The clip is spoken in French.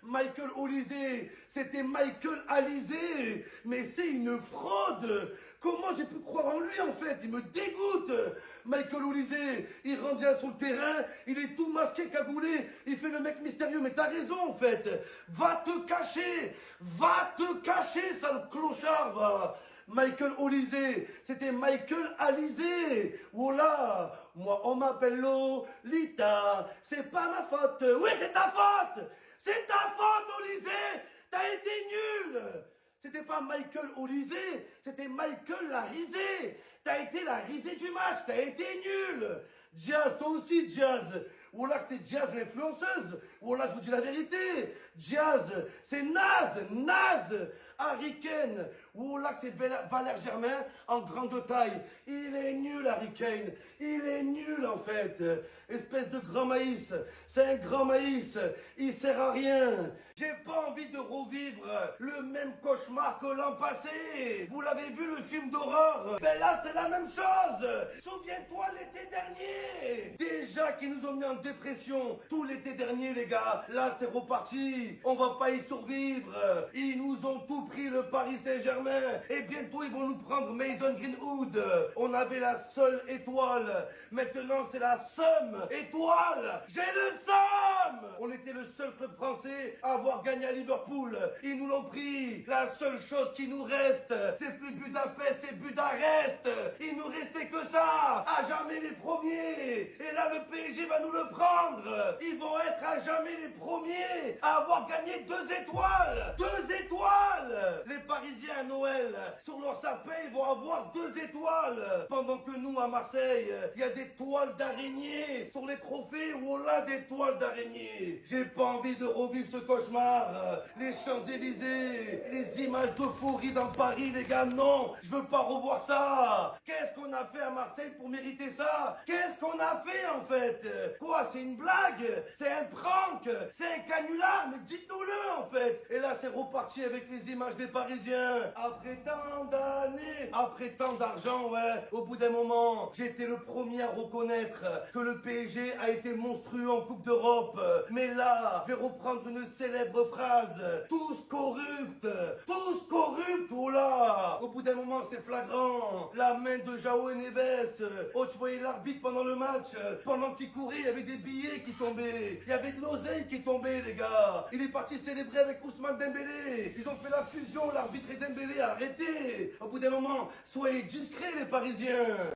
Michael Olysée, c'était Michael Alizé. Mais c'est une fraude. Comment j'ai pu croire en lui en fait? Il me dégoûte. Michael Olysée, il rentre bien sur le terrain, il est tout masqué, cagoulé, il fait le mec mystérieux. Mais t'as raison en fait. Va te cacher, sale clochard, va. Michael Olysée, c'était Michael Alizé. Voilà, moi on m'appelle Lolita, c'est pas ma faute. Oui, c'est ta faute. C'est ta faute, Olysée. T'as été nul. C'était pas Michael Olysée, c'était Michael la risée. T'as été la risée du match, t'as été nul. Jazz, toi aussi, Jazz. Ou là, c'était Jazz l'influenceuse. Ou là, je vous dis la vérité. Jazz, c'est naze. Harry Kane. Ou là, c'est Valère Germain en grande taille. Il est nul, Harry Kane. Il est nul, en fait. Espèce de grand maïs. C'est un grand maïs. Il sert à rien. J'ai pas envie de revivre le même cauchemar que l'an passé. Vous l'avez vu, le film d'horreur? Ben là, c'est la même chose. Souviens-toi l'été dernier. Déjà qu'ils nous ont mis en dépression tout l'été dernier, les gars. Là, c'est reparti. On va pas y survivre. Ils nous ont tout pris, le Paris Saint-Germain. Et bientôt, ils vont nous prendre Mason Greenwood. On avait la seule étoile. Maintenant, c'est la somme étoile. J'ai le somme. On était le seul club français à avoir gagné à Liverpool. Ils nous l'ont pris. La seule chose qui nous reste, c'est plus Budapest, c'est Budarest. Il nous restait que ça. À jamais les premiers. Et là, le PSG va nous le prendre. Ils vont être à jamais les premiers à avoir gagné 2 étoiles. 2 étoiles. Les Parisiens à Noël, sur leur sapin, ils vont avoir 2 étoiles. Pendant que nous, à Marseille, il y a des toiles d'araignée sur les trophées où on a des toiles d'araignée. J'ai pas envie de revivre ce cauchemar. Les Champs-Élysées, les images d'euphorie dans Paris, les gars, non. Je veux pas revoir ça. Qu'est-ce qu'on a fait à Marseille pour mériter ça? Qu'est-ce qu'on a fait en fait? Quoi, c'est une blague? C'est un prank? C'est un canular? Mais dites-nous-le en fait. Et là, c'est reparti avec les images des Parisiens. Après tant d'années, après tant d'argent, ouais. Au bout d'un moment, j'ai été le premier à reconnaître que le PSG a été monstrueux en Coupe d'Europe. Mais là, je vais reprendre une célèbre phrase. Tous corrupts. Tous corrupts, oh là. Au bout d'un moment, c'est flagrant. La main de João Neves. Oh, tu voyais l'arbitre pendant le match. Pendant qu'il courait, il y avait des billets qui tombaient. Il y avait de l'oseille qui tombait, les gars. Il est parti célébrer avec Ousmane Dembélé. Ils ont fait la fusion, l'arbitre et Dembélé. Arrêtez. Au bout d'un moment, soyez discrets, les Parisiens.